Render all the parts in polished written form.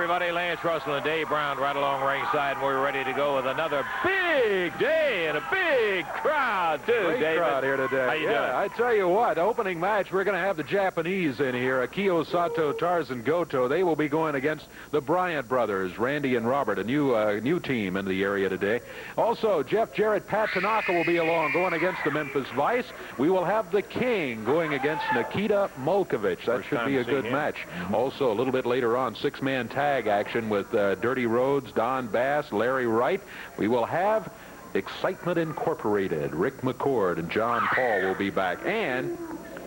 everybody. Lance Russell and Dave Brown right along ringside, and we're ready to go with another big day and a big crowd, too, Great David. crowd here today. How you doing? I tell you what, opening match, we're going to have the Japanese in here. Akio, Sato, Tarzan, Goto. They will be going against the Bryant brothers, Randy and Robert, a new team in the area today. Also, Jeff Jarrett, Pat Tanaka will be along, going against the Memphis Vice. We will have the King going against Nikita, Mulkavich. That should be a good match. Also, a little bit later on, six-man tag action with Dirty Rhodes, Don Bass, Larry Wright. We will have Excitement Incorporated. Rick McCord and John Paul will be back. And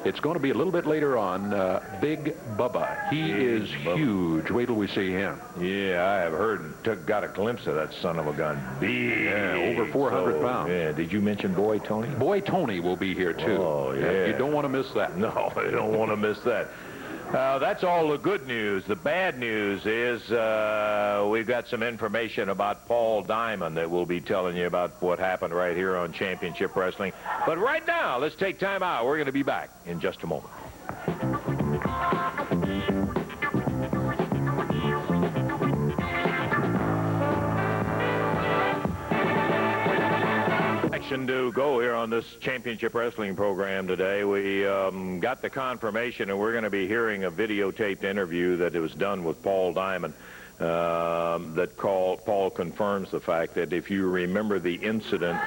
it's going to be a little bit later on, Big Bubba. He is huge. Wait till we see him. Yeah, I have heard and got a glimpse of that son of a gun. Big. Yeah, over 400 pounds. Yeah, did you mention Boy Tony? Boy Tony will be here, too. Oh, yeah. You don't want to miss that. No, I don't want to miss that. That's all the good news. The bad news is we've got some information about Paul Diamond that we'll be telling you about what happened right here on Championship Wrestling. But right now, let's take time out. We're going to be back in just a moment. To go here on this Championship Wrestling program today. We got the confirmation, and we're going to be hearing a videotaped interview that was done with Paul Diamond. Paul confirms the fact that if you remember the incident,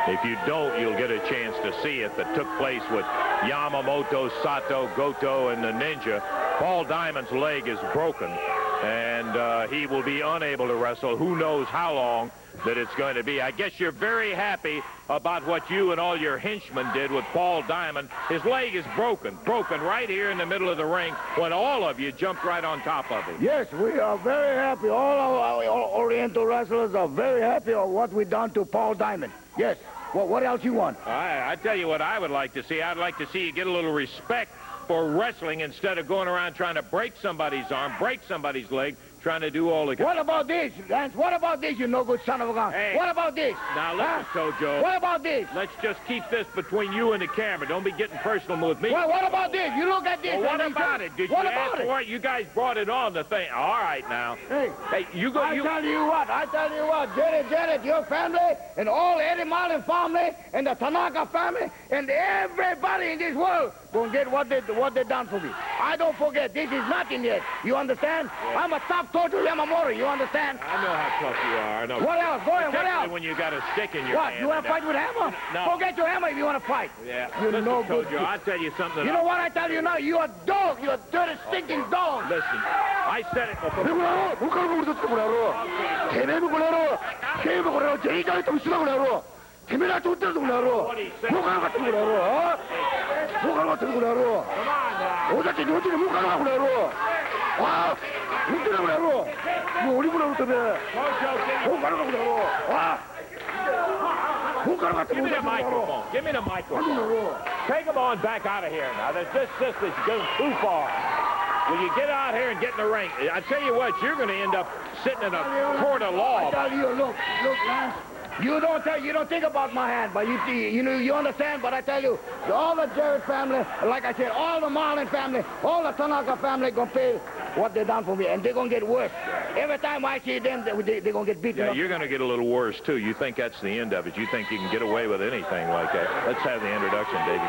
if you don't, you'll get a chance to see it, that took place with Yamamoto, Sato, Goto, and the Ninja. Paul Diamond's leg is broken, and he will be unable to wrestle. Who knows how long that it's going to be. I guess you're very happy about what you and all your henchmen did with Paul Diamond. His leg is broken right here in the middle of the ring when all of you jumped right on top of him. Yes, we are very happy. All our Oriental wrestlers are very happy of what we done to Paul Diamond. Yes. Well, what else you want? I tell you what I would like to see. I'd like to see you get a little respect for wrestling instead of going around trying to break somebody's arm, break somebody's leg, trying to do all the... What about this, Lance? What about this, you no-good son of a gun? Hey. What about this? Now, listen, Tojo. What about this? Let's just keep this between you and the camera. Don't be getting personal with me. Well, what about this? You look at this. Well, what about it? Did you ask for it? You guys brought it on the thing. All right, now. Hey, you go... I tell you what, Jarrett, your family, and all Eddie Marlin family, and the Tanaka family, and everybody in this world gonna get what they done for me. I don't forget, this is nothing yet. You understand? Yeah. I'm a top Tojo Yamamoto, you understand? I know how tough you are. I know. What else? Go ahead, what else? When you got a stick in your hand. What, you want to fight with a hammer? No. Go get your hammer if you want to fight. Yeah. You listen, no good. Tojo, I'll tell you something. You know what I tell you now? You're a dog. You're a dirty, stinking dog. Listen, I said it before. Kimera tutto tu laro. Muka ka tu laro. Muka ka tu laro. Oda ti no ti muka ka laro. Ah, muka ka laro. Mo ori ko laro te. Muka ka laro. Ah. Muka ka tu laro. Give me the microphone. Give me the microphone. Take him on back out of here now. This is going too far. Will you get out here and get in the ring? I tell you what, you're going to end up sitting in a court of law. I tell you, look, man. You don't think about my hand, but you understand. But I tell you, all the Jarrett family, like I said, all the Marlin family, all the Tanaka family gonna pay what they done for me, and they're gonna get worse. Every time I see them, they're gonna get beaten up. You're gonna get a little worse too. You think that's the end of it? You think you can get away with anything like that? Let's have the introduction, Davey.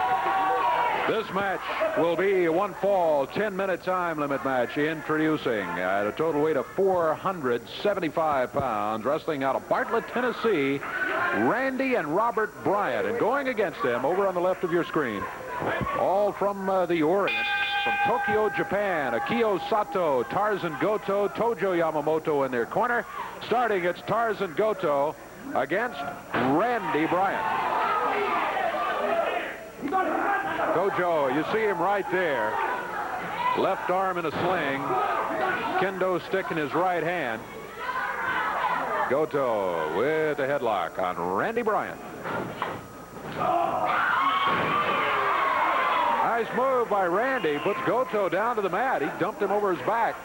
This match will be one fall, 10-minute time limit match. Introducing at a total weight of 475 pounds, wrestling out of Bartlett, Tennessee, Randy and Robert Bryant. And going against them, over on the left of your screen, all from the Orient, from Tokyo, Japan, Akio Sato, Tarzan Goto, Tojo Yamamoto in their corner. Starting, it's Tarzan Goto against Randy Bryant. Tojo, you see him right there. Left arm in a sling. Kendo stick in his right hand. Goto with a headlock on Randy Bryant. Nice move by Randy. Puts Goto down to the mat. He dumped him over his back.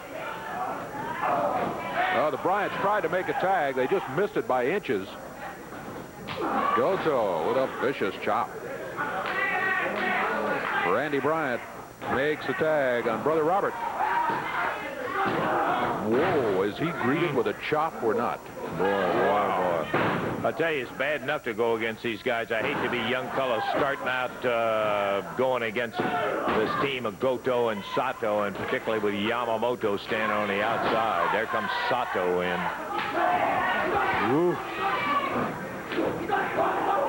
Oh, the Bryants tried to make a tag. They just missed it by inches. Goto with a vicious chop. Randy Bryant makes a tag on Brother Robert. Whoa, is he greeted with a chop or not? Boy, wow. I'll tell you, it's bad enough to go against these guys. I hate to be young fellows starting out going against this team of Goto and Sato, and particularly with Yamamoto standing on the outside. There comes Sato in. Ooh.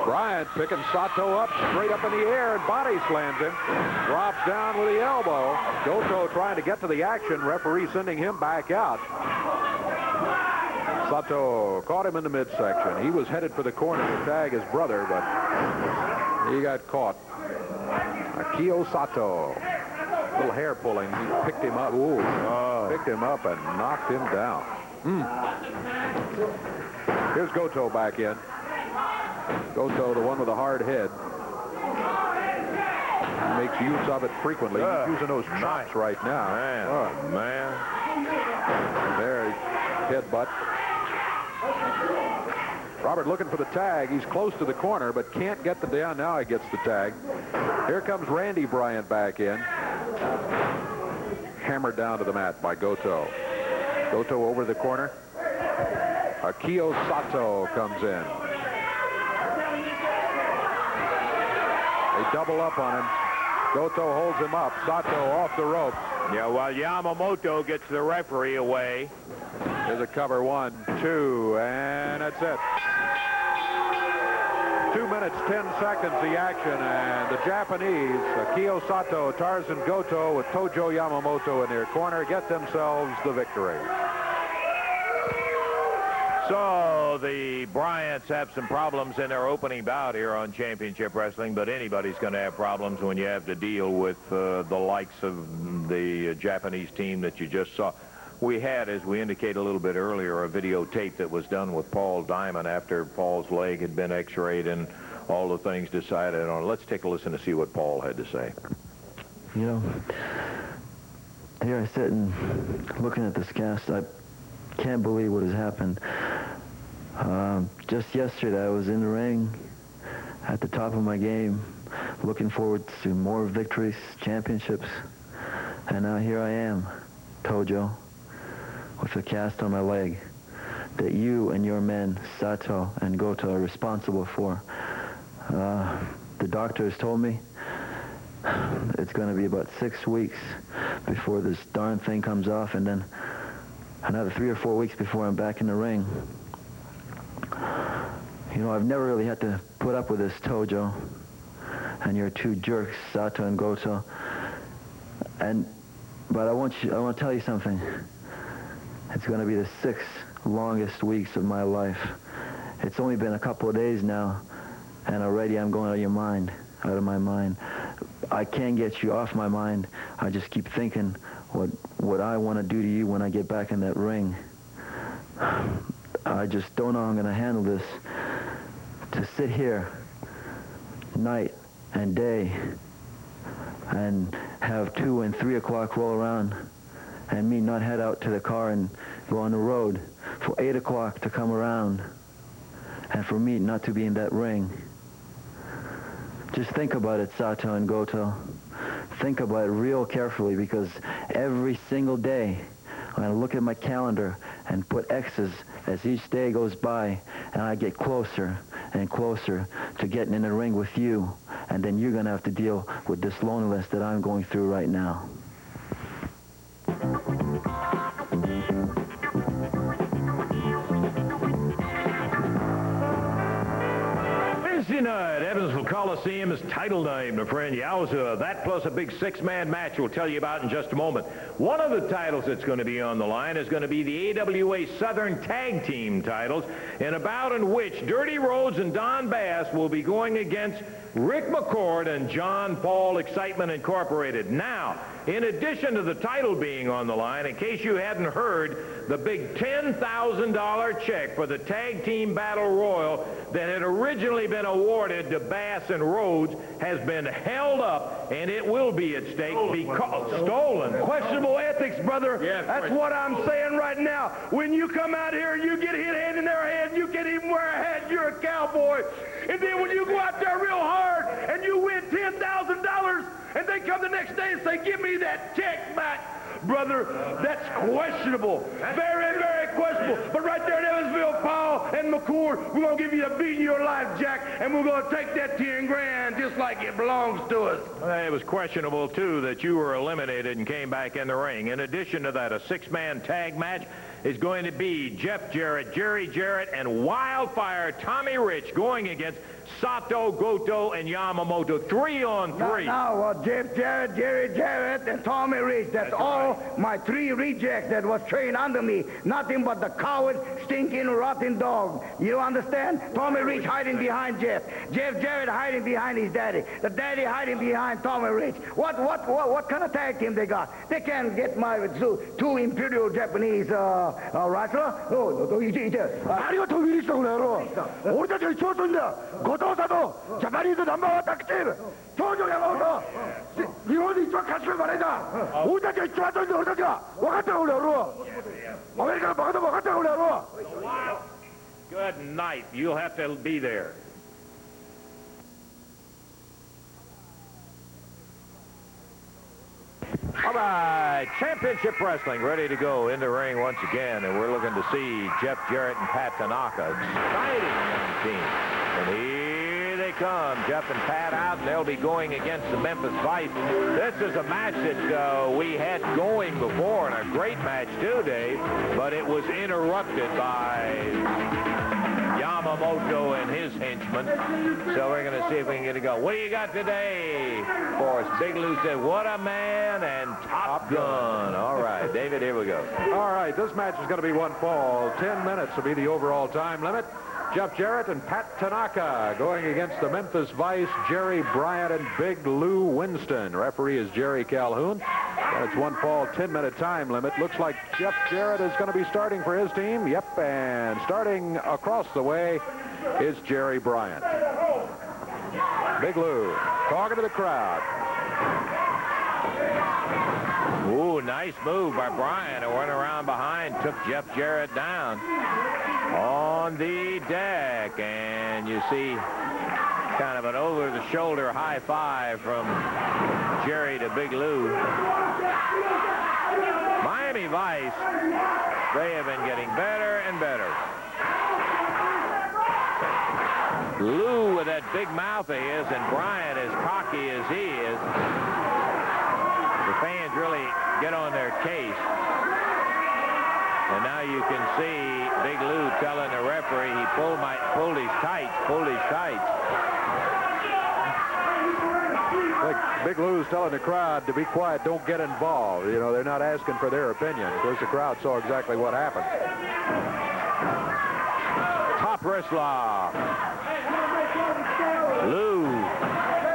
Bryant picking Sato up straight up in the air and body slams him. Drops down with the elbow. Goto trying to get to the action. Referee sending him back out. Sato caught him in the midsection. He was headed for the corner to tag his brother, but he got caught. Akio Sato. Little hair pulling. He picked him up. Ooh. Picked him up and knocked him down. Here's Goto back in. Goto, the one with the hard head. He makes use of it frequently. He's using those chops right now. Man. Oh, man. There, headbutt. Robert looking for the tag. He's close to the corner, but can't get the down. Now he gets the tag. Here comes Randy Bryant back in. Hammered down to the mat by Goto. Goto over the corner. Akio Sato comes in. They double up on him. Goto holds him up. Sato off the ropes. Yeah, while Yamamoto gets the referee away. There's a cover. 1, 2, and that's it. 2 minutes, 10 seconds, the action, and the Japanese, Akio Sato, Tarzan Goto with Tojo Yamamoto in their corner, get themselves the victory. So the Bryants have some problems in their opening bout here on Championship Wrestling, but anybody's going to have problems when you have to deal with the likes of the Japanese team that you just saw. We had, as we indicated a little bit earlier, a videotape that was done with Paul Diamond after Paul's leg had been x-rayed and all the things decided on. Let's take a listen to see what Paul had to say. You know, here I sit and looking at this cast, I can't believe what has happened. Just yesterday, I was in the ring at the top of my game, looking forward to more victories, championships, and now here I am, Tojo, with a cast on my leg that you and your men, Sato and Goto, are responsible for. The doctor has told me it's going to be about 6 weeks before this darn thing comes off, and then another 3 or 4 weeks before I'm back in the ring. You know, I've never really had to put up with this, Tojo, and your two jerks, Sato and Goto. But I want to tell you something. It's going to be the 6 longest weeks of my life. It's only been a couple of days now, and already I'm going out of my mind. I can't get you off my mind. I just keep thinking what I want to do to you when I get back in that ring. I just don't know how I'm going to handle this. To sit here night and day and have 2 and 3 o'clock roll around and me not head out to the car and go on the road for 8 o'clock to come around and for me not to be in that ring. Just think about it, Sato and Goto. Think about it real carefully, because every single day I'm going to look at my calendar and put X's as each day goes by, and I get closer and closer to getting in the ring with you, and then you're going to have to deal with this loneliness that I'm going through right now. Wednesday night, Evansville Coliseum is title name, my friend. Yowza. That plus a big 6-man match we'll tell you about in just a moment. One of the titles that's going to be on the line is going to be the AWA Southern Tag Team titles, in a bout in which Dirty Rhodes and Don Bass will be going against Rick McCord and John Paul Excitement Incorporated. Now, in addition to the title being on the line, in case you hadn't heard, the big $10,000 check for the Tag Team Battle Royal that had originally been awarded to Bass and Rhodes has been held up, and it will be at stake because stolen. Questionable ethics, brother. Yes, that's what I'm saying right now. When you come out here and you get hit hand in their head, you can't even wear a hat, you're a cowboy. And then when you go out there real hard and you win $10,000 and they come the next day and say, give me that check back. Brother, that's questionable. Very, very questionable. But right there in Evansville, Paul and McCord, we're going to give you the beat of your life, Jack, and we're going to take that 10 grand just like it belongs to us. It was questionable, too, that you were eliminated and came back in the ring. In addition to that, a 6-man tag match is going to be Jeff Jarrett, Jerry Jarrett, and Wildfire Tommy Rich going against Sato, Goto, and Yamamoto. 3-on-3. Now, Jeff Jarrett, Jerry Jarrett, and Tommy Rich. That's all my 3 rejects that was trained under me. Nothing but the coward, stinking, rotten dog. You understand? Tommy Rich hiding behind Jeff. Jeff Jarrett hiding behind his daddy. The daddy hiding behind Tommy Rich. What kind of tag team they got? They can't get my 2 imperial Japanese wrestler. No, he did. ありがとう、ウィリストンの野郎。俺たちが一番するんだ。後藤佐藤、ジャパニーズナンバーワンタッグチーム。東條山本、日本で一番賢いバレーだ。俺たちが一番するんだ、俺たちが。分かったよ、俺野郎。アメリカのバカども分かったよ、俺野郎。Good night. You'll have to be there. All right, Championship Wrestling ready to go in the ring once again, and we're looking to see Jeff Jarrett and Pat Tanaka. Exciting young team. And here they come, Jeff and Pat out, and they'll be going against the Memphis Vice. This is a match that we had going before, and a great match too, Dave, but it was interrupted by Yamamoto and his henchmen. So we're going to see if we can get it going. What do you got today for us? Big Lou said, what a man, and Top Gun. All right, David, here we go. All right, this match is going to be one fall. 10 minutes will be the overall time limit. Jeff Jarrett and Pat Tanaka going against the Memphis Vice, Jerry Bryant and Big Lou Winston. Referee is Jerry Calhoun. And it's one fall, 10-minute time limit. Looks like Jeff Jarrett is going to be starting for his team. Yep, and starting across the way is Jerry Bryant. Big Lou talking to the crowd. Ooh, nice move by Bryant. It went around behind, took Jeff Jarrett down on the deck. And you see kind of an over-the-shoulder high five from Jerry to Big Lou. Miami Vice, they have been getting better and better. Lou with that big mouth of his, and Bryant as cocky as he is. The fans really get on their case. And now you can see Big Lou telling the referee he pulled his tights. Big Lou's telling the crowd to be quiet, don't get involved. You know, they're not asking for their opinion. Of course, the crowd saw exactly what happened. Top wrestler. Lou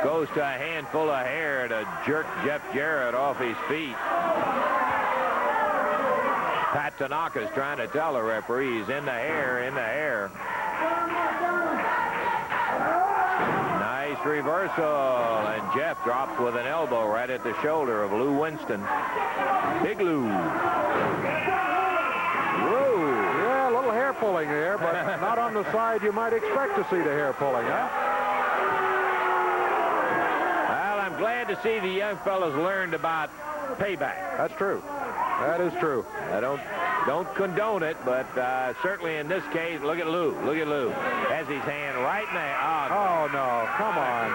goes to a handful of hair to jerk Jeff Jarrett off his feet. Pat Tanaka's trying to tell the referee he's in the hair. Nice reversal, and Jeff drops with an elbow right at the shoulder of Lou Winston. Big Lou. Whoa. Yeah, a little hair pulling there, but not on the side you might expect to see the hair pulling, huh? Well, I'm glad to see the young fellas learned about payback. That's true. That is true. I don't condone it, but certainly in this case, look at Lou. Look at Lou. Has his hand right in there. Oh, no. Come on.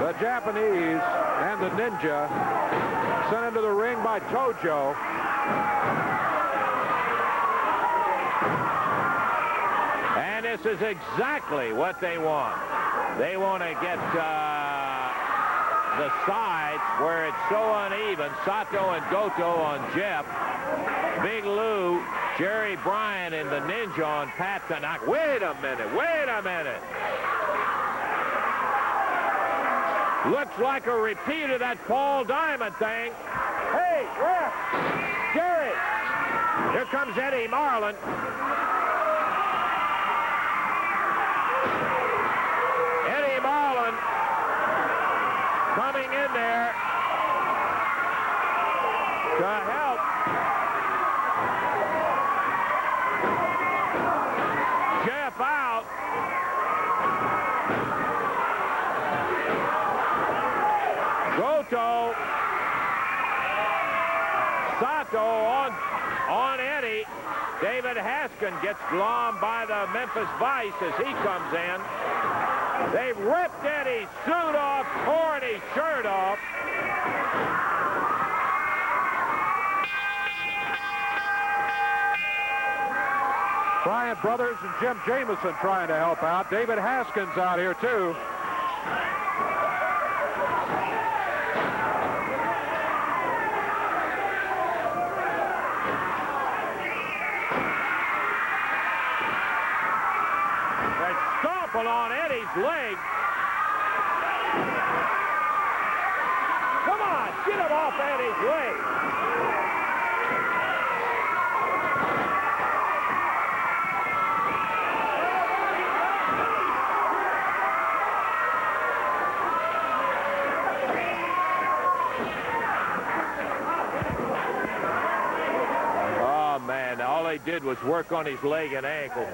The Japanese and the Ninja sent into the ring by Tojo. And this is exactly what they want. They want to get the sides where it's so uneven. Sato and Goto on Jeff. Big Lou, Jerry Bryant, and the Ninja on Pat Tanaka. Wait a minute. Looks like a repeat of that Paul Diamond thing. Hey, ref! Jerry! Here comes Eddie Marlin. Eddie Marlin coming in there to help. Jeff out. Haskin gets glommed by the Memphis Vice as he comes in. They've ripped Eddie's suit off, torn his shirt off. Bryant brothers and Jim Jameson trying to help out. David Haskins out here, too. On Eddie's leg. Come on, get him off Eddie's leg. Oh, man, all they did was work on his leg and ankle.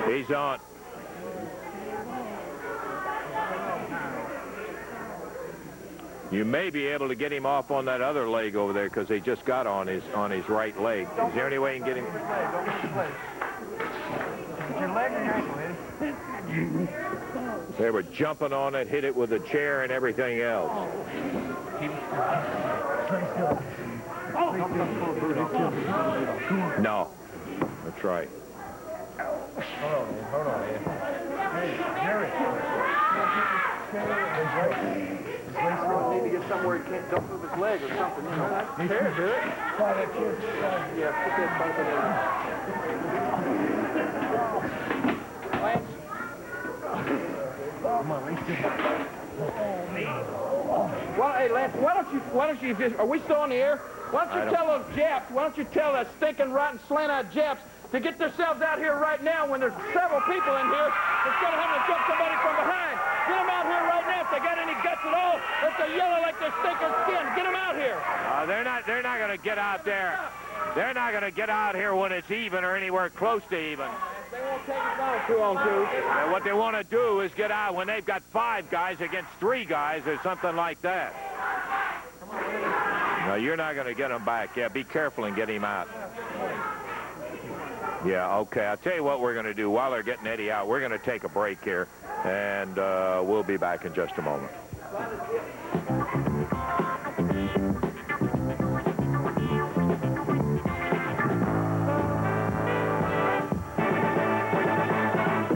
He's on. You may be able to get him off on that other leg over there because he just got on his right leg. Is there any way you can get him? They were jumping on it, hit it with a chair and everything else. No, that's right. Hold on. Hey, Jarrett. Need to get somewhere he can't dump with his leg or something, you know. Here, do it. Yeah, put that bump in. Lance. Come on, well, hey, Lance, why don't you just, are we still on the air? Why don't you tell those Japs, why don't you tell the stinking, rotten, slant-eyed Japs to get themselves out here right now when there's several people in here instead of having to jump somebody from behind. Get them out here right now if they got any guts at all. Let them yellow like their stinking skin. Get them out here. They're not going to get out there. They're not going to get out here when it's even or anywhere close to even. They won't take it down 2-on-2. And what they want to do is get out when they've got 5 guys against 3 guys or something like that. No, you're not going to get him back. Yeah, be careful and get him out. Yeah, okay. I'll tell you what we're going to do. While they're getting Eddie out, we're going to take a break here, and we'll be back in just a moment.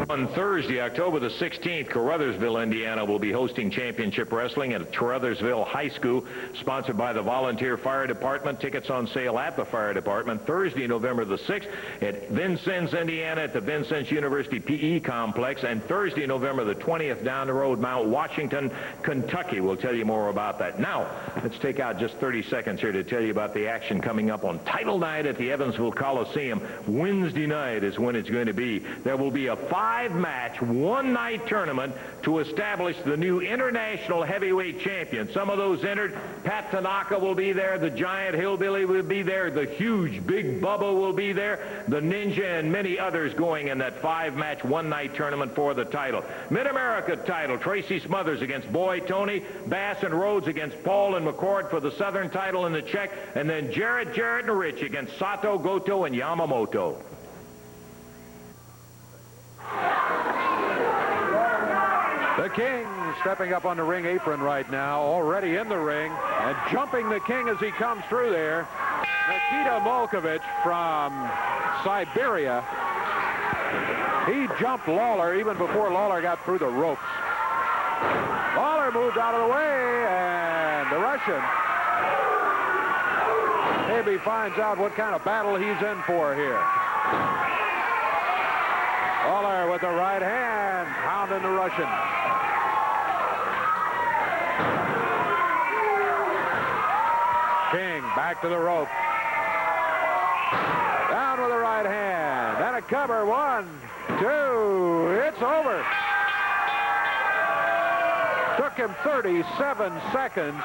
On Thursday, October the 16th, Caruthersville, Indiana will be hosting championship wrestling at Caruthersville High School, sponsored by the Volunteer Fire Department. Tickets on sale at the Fire Department. Thursday, November the 6th at Vincennes, Indiana at the Vincennes University PE Complex. And Thursday, November the 20th, down the road, Mount Washington, Kentucky. We'll tell you more about that. Now, let's take out just 30 seconds here to tell you about the action coming up on title night at the Evansville Coliseum. Wednesday night is when it's going to be. There will be a 5-match, one-night tournament to establish the new international heavyweight champion. Some of those entered. Pat Tanaka will be there. The Giant Hillbilly will be there. The huge Big Bubba will be there. The Ninja and many others going in that 5-match, one-night tournament for the title. Mid-America title, Tracy Smothers against Boy Tony. Bass and Rhodes against Paul and McCord for the Southern title in the Czech. And then Jarrett, and Rich against Sato, Goto, and Yamamoto. The King stepping up on the ring apron right now, already in the ring, and jumping the King as he comes through there. Nikita Mulkavich from Siberia. He jumped Lawler even before Lawler got through the ropes. Lawler moved out of the way, and the Russian maybe finds out what kind of battle he's in for here. Lawler with the right hand, pounding the Russian. King back to the rope. Down with the right hand. Then a cover. 1, 2. It's over. Took him 37 seconds,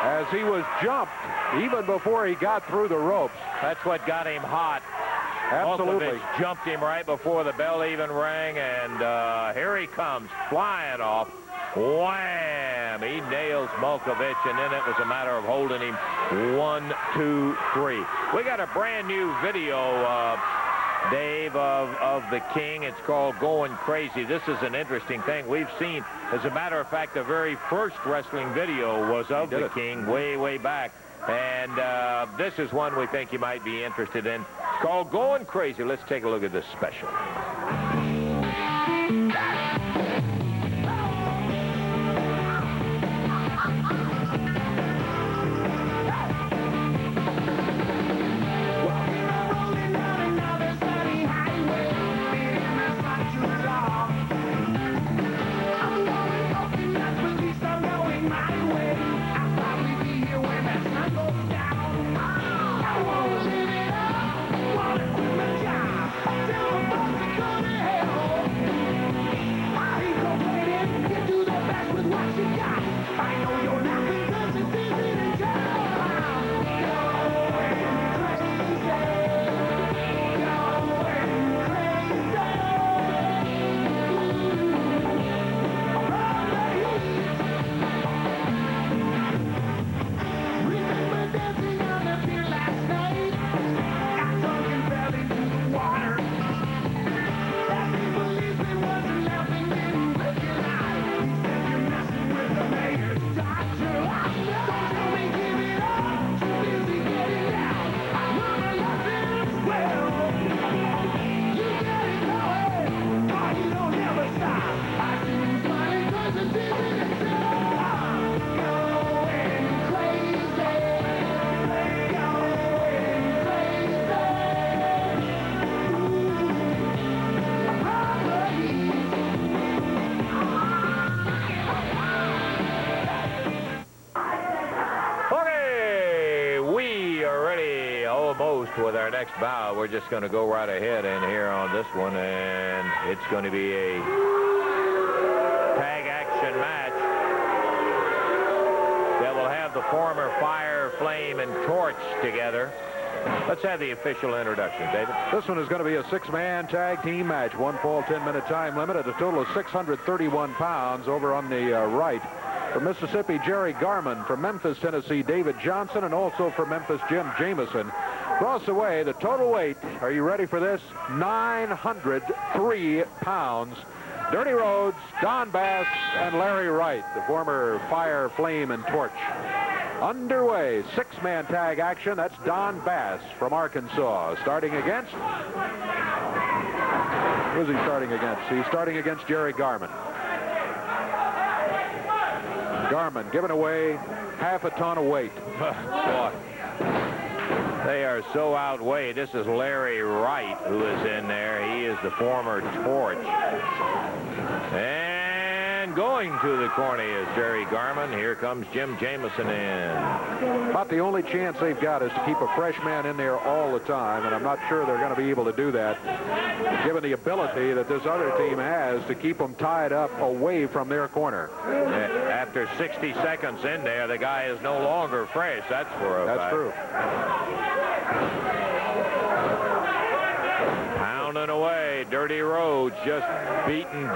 as he was jumped even before he got through the ropes. That's what got him hot. Absolutely. Mulkavich jumped him right before the bell even rang, and here he comes, flying off. Wham! He nails Mulkavich, and then it was a matter of holding him 1, 2, 3. We got a brand new video, Dave, of the King. It's called Going Crazy. This is an interesting thing we've seen. As a matter of fact, the very first wrestling video was of the King way back. And this is one we think you might be interested in. It's called Going Crazy. Let's take a look at this special. With our next bout, we're just going to go right ahead in here on this one, and it's going to be a tag action match that will have the former Fire, Flame, and Torch together. Let's have the official introduction, David. This one is going to be a 6-man tag team match. One fall, 10-minute time limit at a total of 631 pounds. Over on the right, from Mississippi, Jerry Garmen. From Memphis, Tennessee, David Johnson. And also from Memphis, Jim Jameson. Across the way, the total weight, are you ready for this? 903 pounds. Dirty Rhodes, Don Bass, and Larry Wright, the former Fire, Flame, and Torch. Underway, 6-man tag action. That's Don Bass from Arkansas. Starting against? Who's he starting against? He's starting against Jerry Garmen. Garmen giving away half a ton of weight. Boy. They are so outweighed. This is Larry Wright who is in there. He is the former Torch. And going to the corner is Jerry Garmen. Here comes Jim Jameson in. About the only chance they've got is to keep a fresh man in there all the time, and I'm not sure they're going to be able to do that, given the ability that this other team has to keep them tied up away from their corner. After 60 seconds in there, the guy is no longer fresh. That's for a fact. That's true. Pounding away, Dirty Rhodes just beating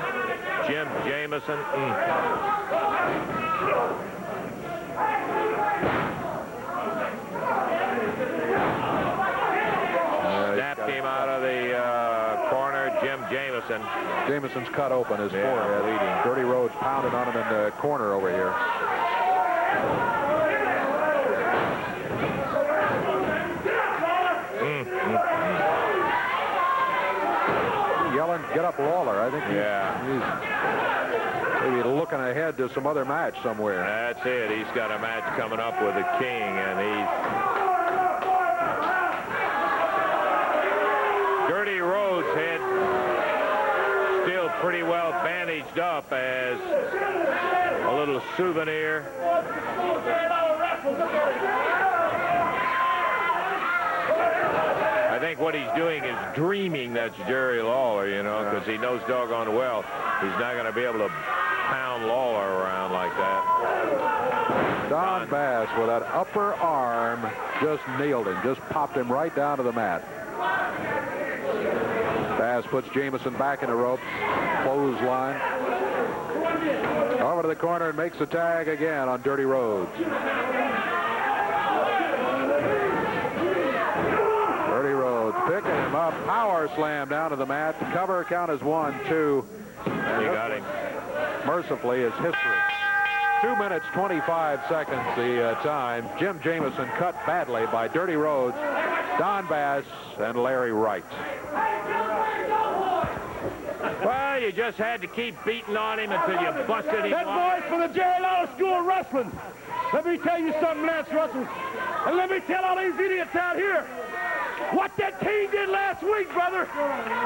Jim Jameson. Snapped him out of the corner, Jim Jameson. Jameson's cut open his forehead, eating. Dirty Rhodes pounded on him in the corner over here. Yelling, get up, Lawler. I think he's maybe looking ahead to some other match somewhere. That's it. He's got a match coming up with the King, and he's... Dirty Rhodes head still pretty well bandaged up as a little souvenir. I think what he's doing is dreaming that's Jerry Lawler, you know, because he knows doggone well he's not going to be able to pound Lawler around like that. Don Bass with that upper arm just nailed him, just popped him right down to the mat. Bass puts Jameson back in the ropes. Clothesline. Over to the corner and makes the tag again on Dirty Rhodes. Dirty Rhodes picking him up. Power slam down to the mat. The cover count is 1, 2. And he got him. Mercifully is history. 2 minutes, 25 seconds the time. Jim Jameson cut badly by Dirty Rhodes, Don Bass, and Larry Wright. Well, you just had to keep beating on him until you busted him. That boy's from the Jerry Lawler School of Wrestling. Let me tell you something, Lance Russell. And let me tell all these idiots out here what that team did last week, brother,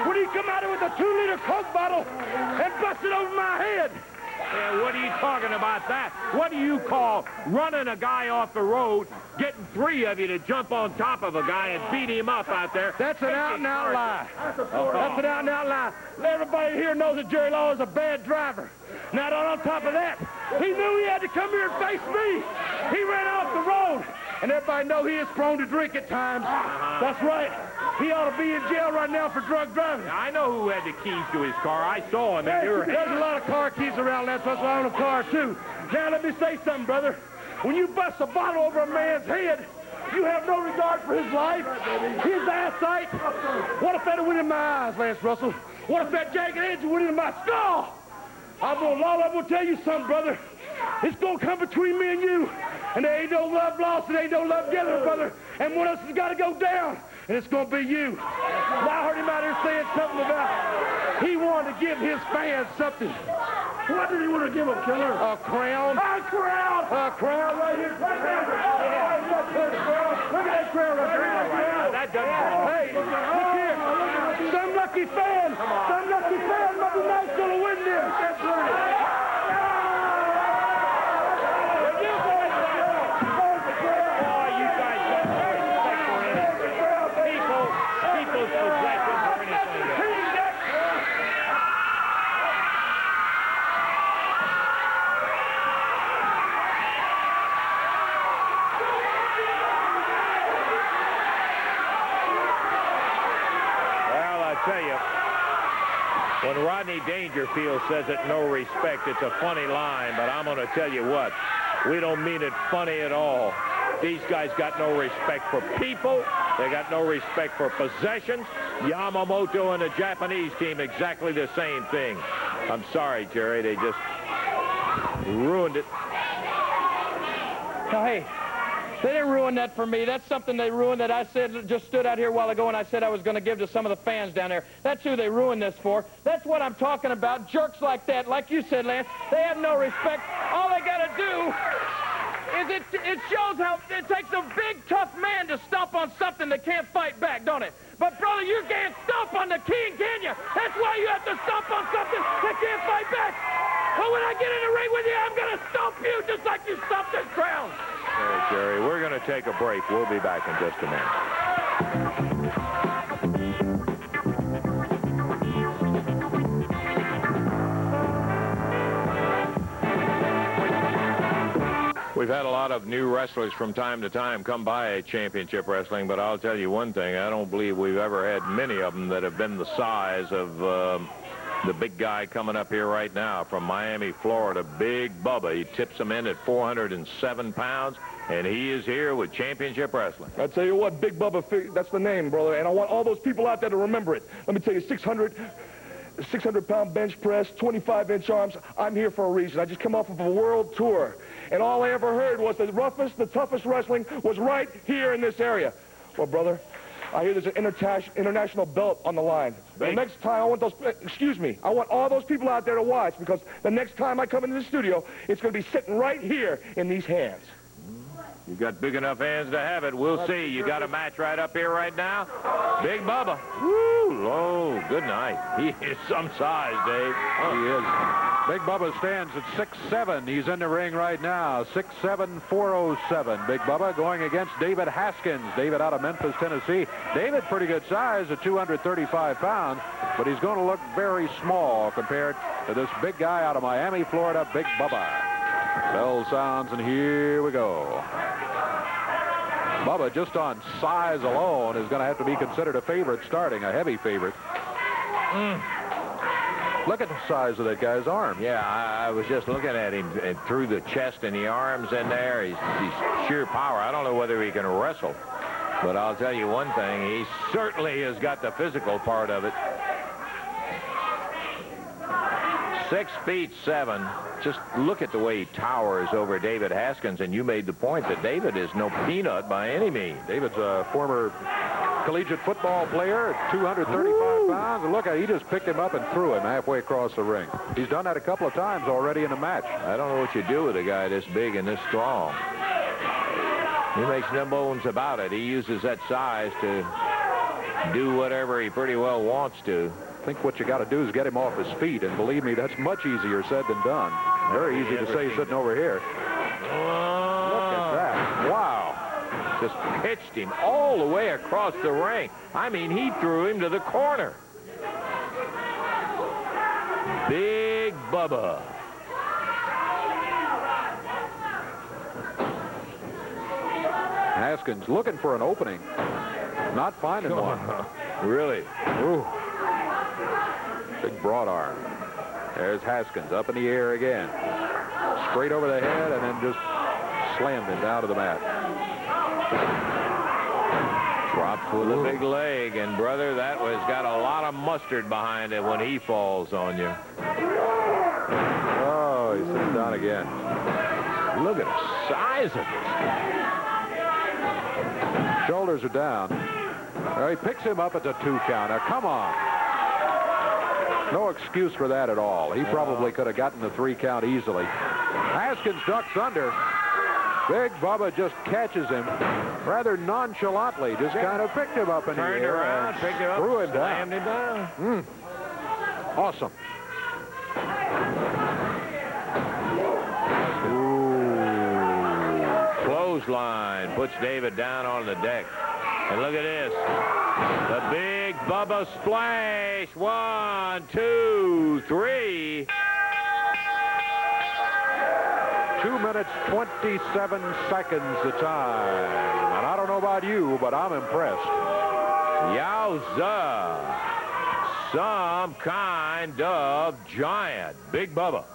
when he come out with a 2-liter Coke bottle and busted over my head. Yeah, what are you talking about that? What do you call running a guy off the road, getting 3 of you to jump on top of a guy and beat him up out there? That's an out-and-out lie. That's an out-and-out lie. Everybody here knows that Jerry Lawler's a bad driver. Now, on top of that, he knew he had to come here and face me. He ran off the road, and everybody knows he is prone to drink at times. That's right. He ought to be in jail right now for drug driving. I know who had the keys to his car. I saw him. There's a lot of car keys around. That's what's on a car, too. Now, let me say something, brother. When you bust a bottle over a man's head, you have no regard for his life, his eyesight. What if that went in my eyes, Lance Russell? What if that jagged edge went in my skull? I'm going to tell you something, brother. It's going to come between me and you. And there ain't no love lost, and ain't no love gathered, brother. And one of us has got to go down, and it's going to be you. I heard him out here saying something about he wanted to give his fans something. What did he want to give them, killer? A crown. A crown! A crown right here. Look at that crown right there. That doesn't. Hey, look here. Some lucky fan might be nice going to win this. When Rodney Dangerfield says it, no respect, it's a funny line, but I'm going to tell you what, we don't mean it funny at all. These guys got no respect for people. They got no respect for possessions. Yamamoto and the Japanese team, exactly the same thing. I'm sorry, Jerry, they just ruined it. Now, hey, they didn't ruin that for me. That's something they ruined that I said, just stood out here a while ago and I said I was going to give to some of the fans down there. That's who they ruined this for. That's what I'm talking about. Jerks like that, like you said, Lance, they have no respect. All they got to do is it shows how it takes a big, tough man to stomp on something that can't fight back, don't it? But, brother, you can't stomp on the king, can you? That's why you have to stomp on something that can't fight back. But when I get in the ring with you, I'm going to stomp you just like you stomped this crown. All right, Jerry, we're going to take a break. We'll be back in just a minute. We've had a lot of new wrestlers from time to time come by Championship Wrestling, but I'll tell you one thing. I don't believe we've ever had many of them that have been the size of the big guy coming up here right now from Miami, Florida, Big Bubba. He tips him in at 407 pounds, and he is here with Championship Wrestling. I tell you what, Big Bubba, that's the name, brother, and I want all those people out there to remember it. Let me tell you, 600-pound bench press, 25-inch arms. I'm here for a reason. I just come off of a world tour, and all I ever heard was the roughest, the toughest wrestling was right here in this area. Well, brother, I hear there's an international belt on the line. The next time I want I want all those people out there to watch, because the next time I come into the studio, it's going to be sitting right here in these hands. You got big enough hands to have it. We'll see. You got a match right up here right now. Big Bubba. Woo! Oh, good night. He is some size, Dave. He is. Big Bubba stands at 6'7". He's in the ring right now. 6'7", 407. Big Bubba going against David Haskins. David out of Memphis, Tennessee. David, pretty good size at 235 pounds, but he's going to look very small compared to this big guy out of Miami, Florida, Big Bubba. Bell sounds, and here we go. Bubba, just on size alone, is going to have to be considered a favorite starting, a heavy favorite. Look at the size of that guy's arm. Yeah, I was just looking at him through the chest and the arms in there. He's sheer power. I don't know whether he can wrestle, but I'll tell you one thing. He certainly has got the physical part of it. 6'7". Just look at the way he towers over David Haskins, and you made the point that David is no peanut by any means. David's a former collegiate football player at 235 pounds. And look, he just picked him up and threw him halfway across the ring. He's done that a couple of times already in a match. I don't know what you do with a guy this big and this strong. He makes no bones about it. He uses that size to do whatever he pretty well wants to. I think what you got to do is get him off his feet, and believe me, that's much easier said than done. Very easy to say sitting over here. Look at that. Wow. Just Pitched him all the way across the ring. I mean, he threw him to the corner. Big Bubba. Haskins looking for an opening. Not finding one. Really? Ooh. Big broad arm. There's Haskins up in the air again. Straight over the head, and then just slammed him down to the mat. Drops with a big leg, and brother, that was got a lot of mustard behind it when he falls on you. Oh, he's sitting down again. Look at the size of this. Shoulders are down. He picks him up at the 2 count. Now, come on. No excuse for that at all. He probably could have gotten the 3 count easily. Haskins ducks under. Big Bubba just catches him rather nonchalantly. Just kind of picked him up in the air. Turned around, picked him up, threw him down. Slammed him down. Awesome. Ooh. Clothesline puts David down on the deck. And look at this. The Big Bubba splash. 1, 2, 3. 2 minutes, 27 seconds the time. And I don't know about you, but I'm impressed. Yowza. Some kind of giant. Big Bubba.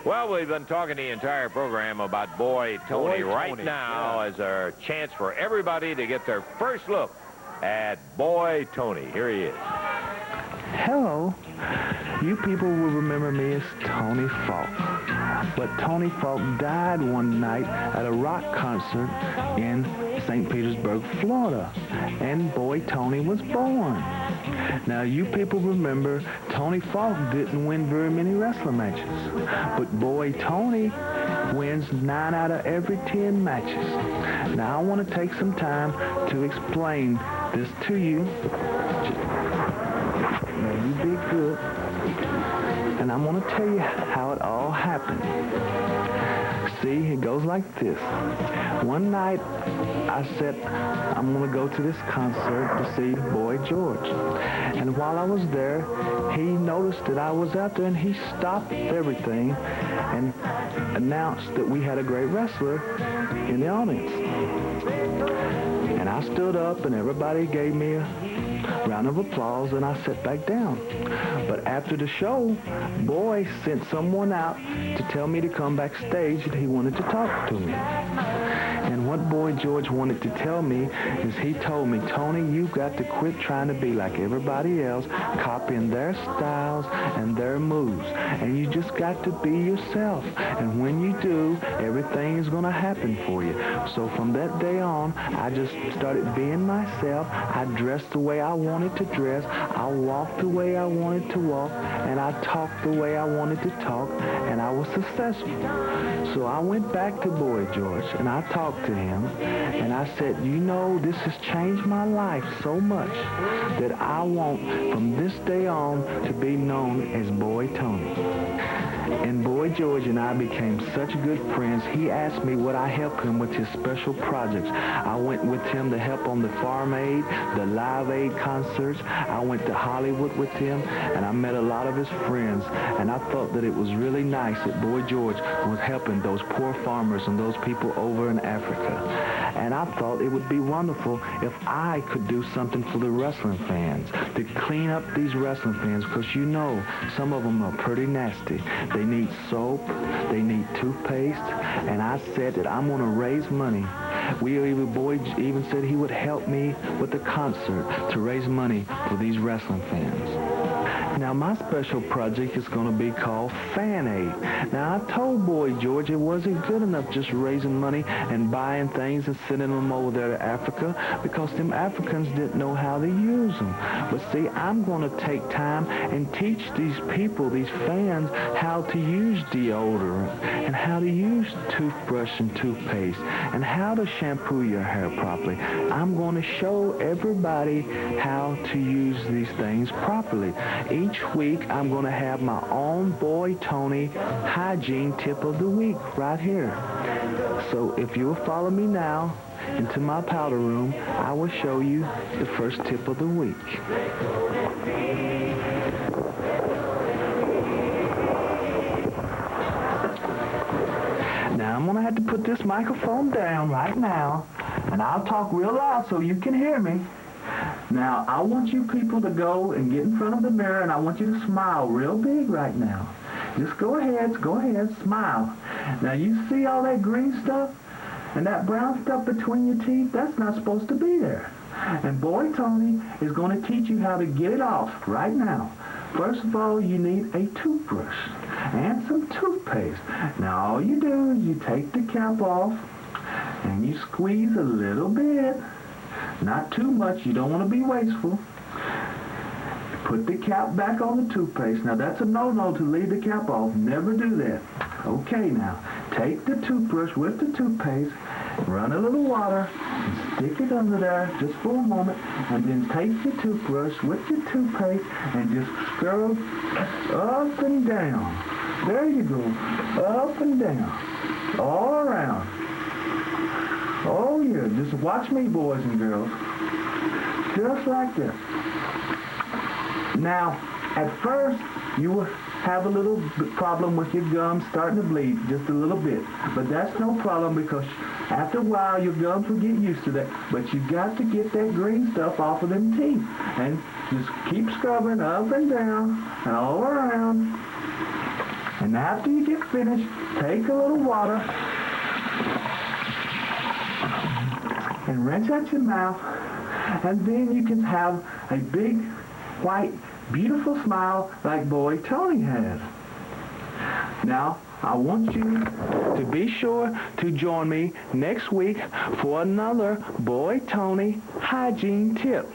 Well, we've been talking the entire program about Boy Tony. Right now is our chance for everybody to get their first look at Boy Tony. Here he is. Hello. You people will remember me as Tony Falk. But Tony Falk died one night at a rock concert in St. Petersburg, Florida. And Boy Tony was born. Now, you people remember Tony Falk didn't win very many wrestling matches. But Boy Tony wins 9 out of every 10 matches. Now, I want to take some time to explain this to you. Now, you be good. And I'm going to tell you how it all happened. See, it goes like this. One night, I said, I'm going to go to this concert to see Boy George. And while I was there, he noticed that I was out there, and he stopped everything and announced that we had a great wrestler in the audience. And I stood up, and everybody gave me a round of applause, and I sat back down. But after the show, Boy sent someone out to tell me to come backstage, and he wanted to talk to me. And what Boy George wanted to tell me is he told me, Tony, you've got to quit trying to be like everybody else, copying their styles and their moves. And you just got to be yourself. And when you do, everything is going to happen for you. So from that day on, I just started being myself. I dressed the way I wanted to dress. I walked the way I wanted to walk. And I talked the way I wanted to talk. And I was successful. So I went back to Boy George, and I talked to him, and I said, you know, this has changed my life so much that I want from this day on to be known as Boy Tony. And Boy George and I became such good friends, he asked me would I help him with his special projects. I went with him to help on the Farm Aid, the Live Aid concerts. I went to Hollywood with him, and I met a lot of his friends. And I thought that it was really nice that Boy George was helping those poor farmers and those people over in Africa. And I thought it would be wonderful if I could do something for the wrestling fans, to clean up these wrestling fans, because you know some of them are pretty nasty. They need soap, they need toothpaste, and I said that I'm going to raise money. Boy even said he would help me with the concert to raise money for these wrestling fans. Now, my special project is going to be called Fan Aid. Now, I told Boy George it wasn't good enough just raising money and buying things and sending them over there to Africa, because them Africans didn't know how to use them. But see, I'm going to take time and teach these people, these fans, how to use deodorant and how to use toothbrush and toothpaste and how to shampoo your hair properly. I'm going to show everybody how to use these things properly. Each week, I'm going to have my own Boy Tony hygiene tip of the week right here. So if you'll follow me now into my powder room, I will show you the first tip of the week. Now, I'm going to have to put this microphone down right now, and I'll talk real loud so you can hear me. Now, I want you people to go and get in front of the mirror, and I want you to smile real big right now. Just go ahead, smile. Now, you see all that green stuff and that brown stuff between your teeth? That's not supposed to be there. And Boy Tony is going to teach you how to get it off right now. First of all, you need a toothbrush and some toothpaste. Now, all you do is you take the cap off and you squeeze a little bit. Not too much. You don't want to be wasteful. Put the cap back on the toothpaste. Now, that's a no-no to leave the cap off. Never do that. Okay, now, take the toothbrush with the toothpaste, run a little water, and stick it under there just for a moment, and then take the toothbrush with the toothpaste and just scrub up and down. There you go. Up and down. All around. Oh, yeah. Just watch me, boys and girls. Just like that. Now, at first, you will have a little problem with your gums starting to bleed, just a little bit. But that's no problem, because after a while, your gums will get used to that. But you got to get that green stuff off of them teeth. And just keep scrubbing up and down and all around. And after you get finished, take a little water and rinse out your mouth, and then you can have a big, white, beautiful smile like Boy Tony has. Now, I want you to be sure to join me next week for another Boy Tony hygiene tip.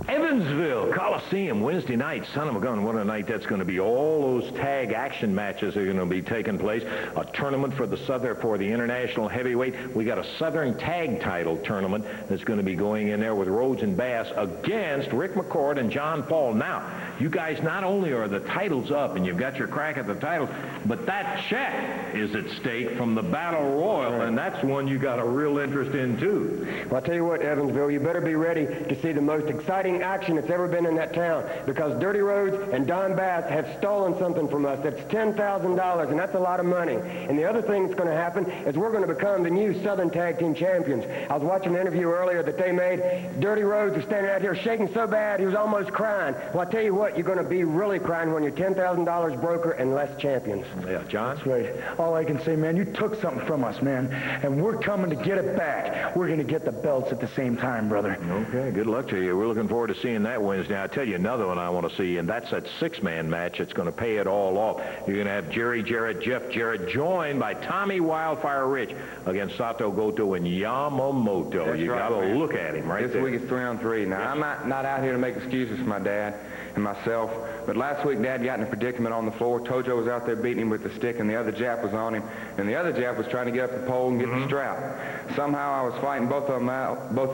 Evansville Coliseum Wednesday night. Son of a gun, what a night that's going to be. All those tag action matches are going to be taking place. A tournament for the international heavyweight. We got a Southern tag title tournament that's going to be going in there with Rhodes and Bass against Rick McCord and John Paul. Now, you guys, not only are the titles up and you've got your crack at the title, but that check is at stake from the Battle Royal, and that's one you got a real interest in too. Well, I'll tell you what, Evansville, you better be ready to see the most exciting action that's ever been in that town, because Dirty Rhodes and Don Bass have stolen something from us. That's $10,000, and that's a lot of money. And the other thing that's going to happen is we're going to become the new Southern Tag Team Champions. I was watching an interview earlier that they made. Dirty Rhodes was standing out here shaking so bad he was almost crying. Well, I tell you what, you're going to be really crying when you're $10,000 broker and less champions. Yeah, John? That's right. All I can say, man, you took something from us, man, and we're coming to get it back. We're going to get the belts at the same time, brother. Okay, good luck to you. We're looking forward to seeing that Wednesday. I'll tell you another one I want to see, and that's that six-man match. It's going to pay it all off. You're going to have Jarrett, Jeff Jarrett, joined by Tommy Wildfire Rich against Sato, Goto, and Yamamoto. That's you right, got to man. look at him right this there. Week is 3-on-3. Now, I'm not out here to make excuses for my dad and myself, but last week Dad got in a predicament on the floor. Tojo was out there beating him with the stick, and the other Jap was on him, and the other Jap was trying to get up the pole and get the strap. Somehow I was fighting both of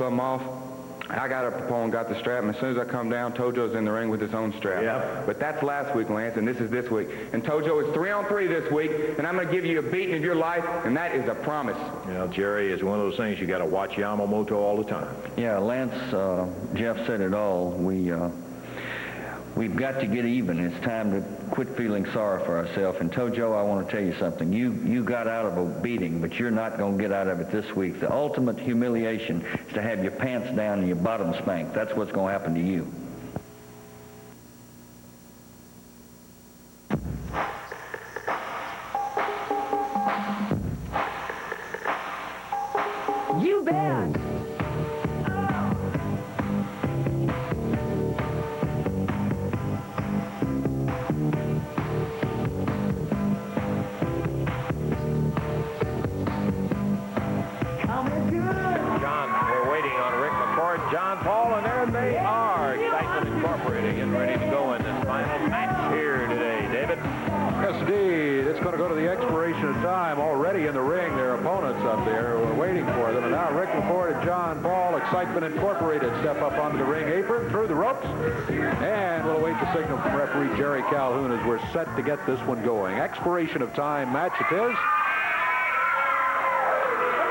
them off. I got up the pole and got the strap, and as soon as I come down, Tojo's in the ring with his own strap. Yep. But that's last week, Lance, and this is this week. And Tojo is 3-on-3 this week, and I'm going to give you a beating of your life, and that is a promise. You know, Jerry, is one of those things you got to watch Yamamoto all the time. Yeah, Lance, Jeff said it all. We've got to get even. It's time to quit feeling sorry for ourselves. And Tojo, I want to tell you something. You got out of a beating, but you're not going to get out of it this week. The ultimate humiliation is to have your pants down and your bottom spanked. That's what's going to happen to you. You bet. John Paul, and there they are. Excitement Incorporated getting ready to go in this final match here today. David? Yes, indeed. It's going to go to the expiration of time. Already in the ring, their opponents up there were waiting for them. And now Rick McCord and John Paul, Excitement Incorporated, step up onto the ring apron, through the ropes. And we'll await the signal from referee Jerry Calhoun as we're set to get this one going. Expiration of time match it is.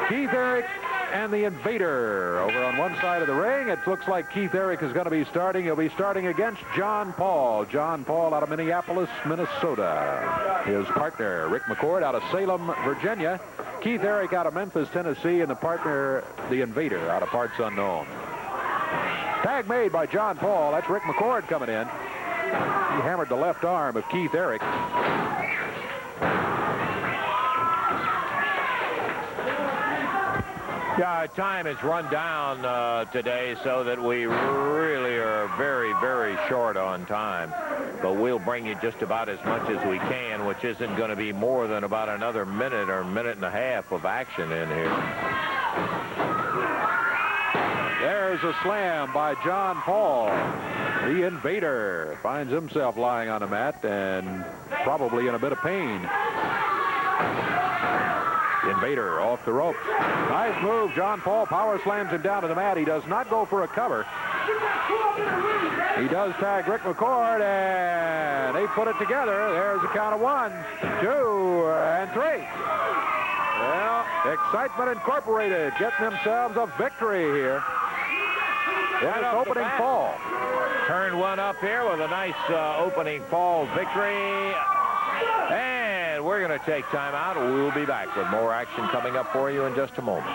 Keith Eric and the Invader over on one side of the ring. It looks like Keith Eric is going to be starting. He'll be starting against John Paul. John Paul out of Minneapolis, Minnesota. His partner, Rick McCord, out of Salem, Virginia. Keith Eric out of Memphis, Tennessee, and the partner, the Invader, out of parts unknown. Tag made by John Paul. That's Rick McCord coming in. He hammered the left arm of Keith Eric. Yeah, time is run down today so that we really are very, very short on time. But we'll bring you just about as much as we can, which isn't going to be more than about another minute or minute and a half of action in here. There's a slam by John Paul. The Invader finds himself lying on the mat and probably in a bit of pain. Invader off the ropes. Nice move. John Paul power slams him down to the mat. He does not go for a cover. He does tag Rick McCord, and they put it together. There's a count of 1, 2, and 3. Well, Excitement Incorporated getting themselves a victory here. It's opening fall. Turn one up here with a nice opening fall victory. And we're going to take time out. We'll be back with more action coming up for you in just a moment.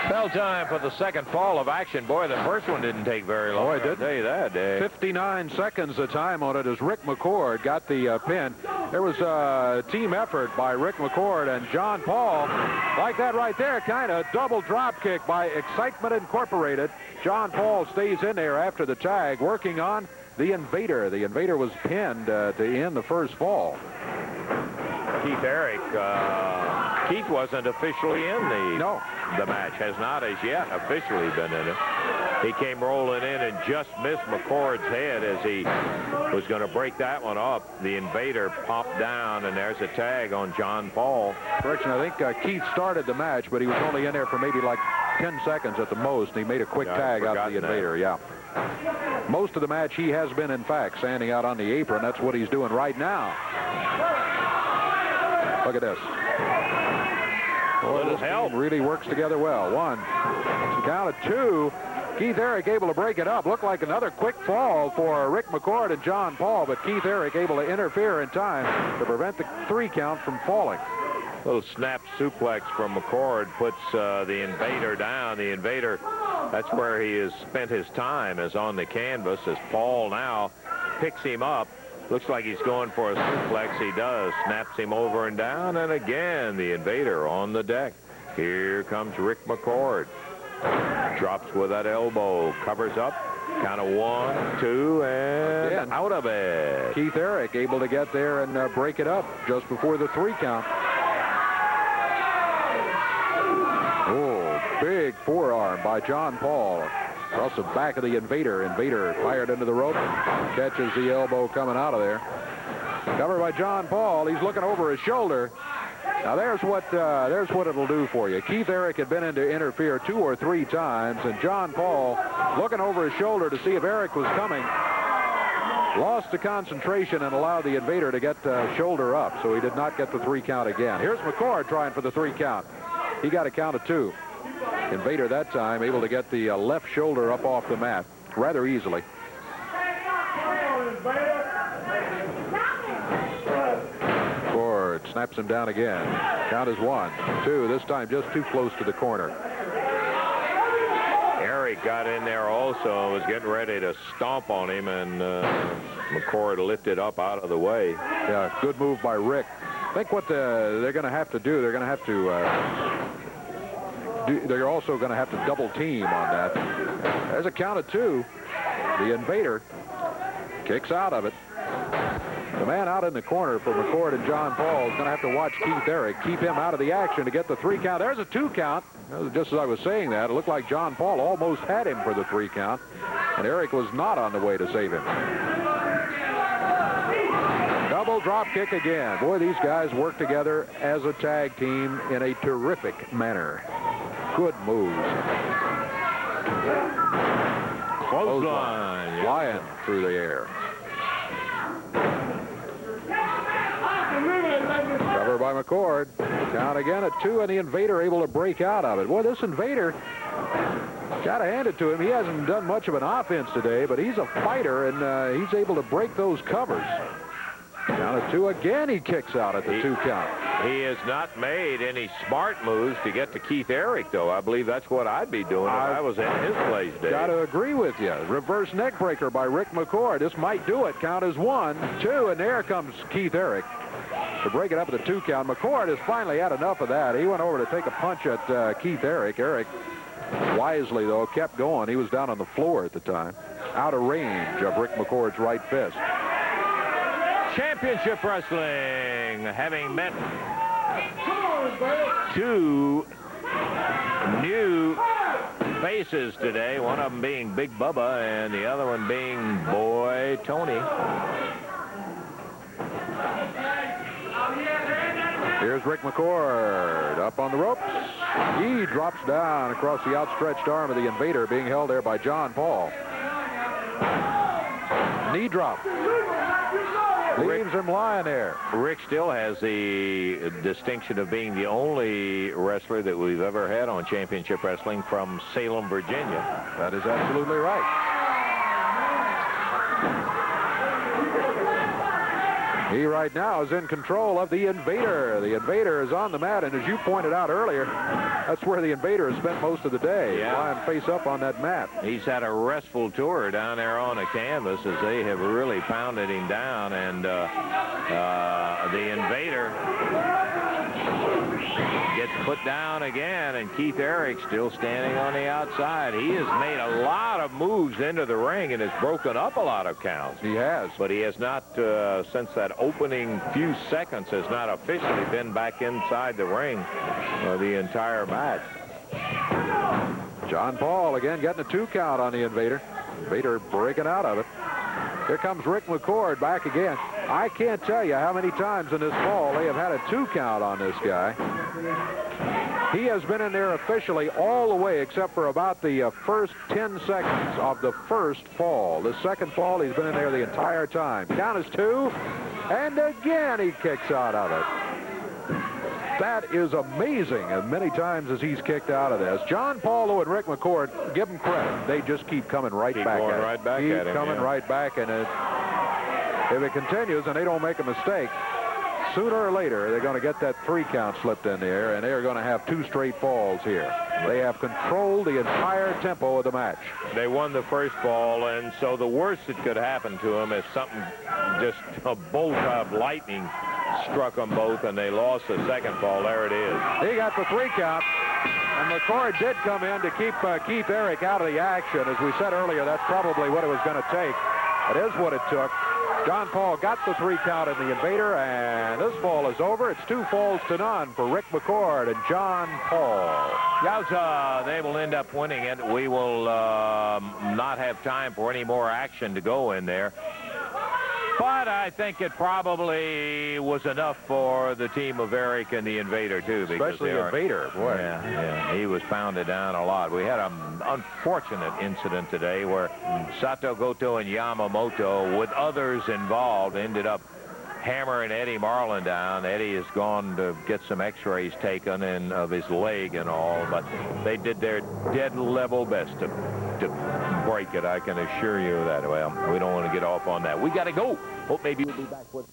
Bell time for the second fall of action. Boy, the first one didn't take very long. Boy, it didn't. I'll tell you that, Dave. 59 seconds the time on it as Rick McCord got the pin. There was a team effort by Rick McCord and John Paul. Like that right there, kind of double drop kick by Excitement Incorporated. John Paul stays in there after the tag, working on the Invader. The Invader was pinned to end the first fall. Keith Eric, Keith wasn't officially in the match, has not as yet officially been in it. He came rolling in and just missed McCord's head as he was going to break that one up. The Invader popped down, and there's a tag on John Paul. Correction, I think Keith started the match, but he was only in there for maybe like 10 seconds at the most, and he made a quick tag out of the Invader, yeah. Most of the match he has been, in fact, standing out on the apron. That's what he's doing right now. Look at this. Boy, this team really works together well. 1. It's a count of 2. Keith Eric able to break it up. Looked like another quick fall for Rick McCord and John Paul, but Keith Eric able to interfere in time to prevent the 3 count from falling. Little snap suplex from McCord puts the Invader down. The Invader, that's where he has spent his time, is on the canvas, as Paul now picks him up. Looks like he's going for a suplex. He does. Snaps him over and down, and again, the Invader on the deck. Here comes Rick McCord. Drops with that elbow. Covers up. Count of 1, 2, and again, out of it. Keith Eric able to get there and break it up just before the 3 count. big forearm by John Paul. Across the back of the Invader. Invader fired into the rope. Catches the elbow coming out of there. Covered by John Paul. He's looking over his shoulder. Now there's what it'll do for you. Keith Eric had been in to interfere 2 or 3 times, and John Paul, looking over his shoulder to see if Eric was coming, lost the concentration and allowed the Invader to get shoulder up, so he did not get the 3 count again. Here's McCord trying for the 3 count. He got a count of 2. Invader that time able to get the left shoulder up off the mat rather easily. McCord snaps him down again. Count is 1, 2, this time just too close to the corner. Eric got in there also and was getting ready to stomp on him, and McCord lifted up out of the way. Yeah, good move by Rick. I think what they're going to have to do, they're going to have to they're also going to have to double team on that. There's a count of 2. The Invader kicks out of it. The man out in the corner for McCord and John Paul is going to have to watch Keith Eric, keep him out of the action to get the 3 count. There's a 2 count. Just as I was saying that, it looked like John Paul almost had him for the 3 count, and Eric was not on the way to save him. Double drop kick again. Boy, these guys work together as a tag team in a terrific manner. Good moves. Clothesline. Flying through the air. Cover by McCord. Count again at 2, and the Invader able to break out of it. Boy, this Invader, got to hand it to him. He hasn't done much of an offense today, but he's a fighter, and he's able to break those covers. Count at 2 again. He kicks out at the 2 count. He has not made any smart moves to get to Keith Eric, though. I believe that's what I'd be doing if I was in his place, Dave. Got to agree with you. Reverse neck breaker by Rick McCord. This might do it. Count is 1, 2, and there comes Keith Eric to break it up at the 2 count. McCord has finally had enough of that. He went over to take a punch at Keith Eric. Eric, wisely, though, kept going. He was down on the floor at the time, out of range of Rick McCord's right fist. Championship Wrestling, having met 2 new faces today, one of them being Big Bubba and the other one being Boy Tony. Here's Rick McCord up on the ropes. He drops down across the outstretched arm of the Invader, being held there by John Paul. Knee drop. Leaves him lying there. Rick still has the distinction of being the only wrestler that we've ever had on Championship Wrestling from Salem, Virginia. That is absolutely right. He right now is in control of the Invader. The Invader is on the mat, and as you pointed out earlier, that's where the Invader has spent most of the day, lying face up on that mat. He's had a restful tour down there on the canvas as they have really pounded him down, and the Invader gets put down again, and Keith Eric still standing on the outside. He has made a lot of moves into the ring and has broken up a lot of counts. He has. But he has not, since that opening few seconds, has not officially been back inside the ring the entire match. John Paul again getting a 2 count on the Invader. Invader breaking out of it. Here comes Rick McCord back again. I can't tell you how many times in this fall they have had a 2 count on this guy. He has been in there officially all the way except for about the first 10 seconds of the first fall. The second fall, he's been in there the entire time. Count is 2, and again he kicks out of it. That is amazing, as many times as he's kicked out of this. John Paul and Rick McCord, give them credit. They just keep coming right back at it. Keep coming right back, and if it continues and they don't make a mistake, sooner or later they're going to get that 3 count slipped in there, and they are going to have 2 straight falls here. They have controlled the entire tempo of the match. They won the first fall, and so the worst that could happen to them is something, just a bolt of lightning struck them both, and they lost the second fall. There it is. He got the 3 count, and McCord did come in to keep Keith Eric out of the action. As we said earlier, that's probably what it was going to take. It is what it took. John Paul got the 3 count in the Invader, and this fall is over. It's 2 falls to none for Rick McCord and John Paul. Yowza, they will end up winning it. We will not have time for any more action to go in there. But I think it probably was enough for the team of Eric and the Invader, too. Especially the Invader, boy. Yeah, he was pounded down a lot. We had an unfortunate incident today where Sato, Goto, and Yamamoto, with others involved, ended up hammering Eddie Marlin down. Eddie has gone to get some x-rays taken of his leg and all, but they did their dead level best to break it. I can assure you that. Well, we don't want to get off on that. We got to go. Hope maybe we'll be back with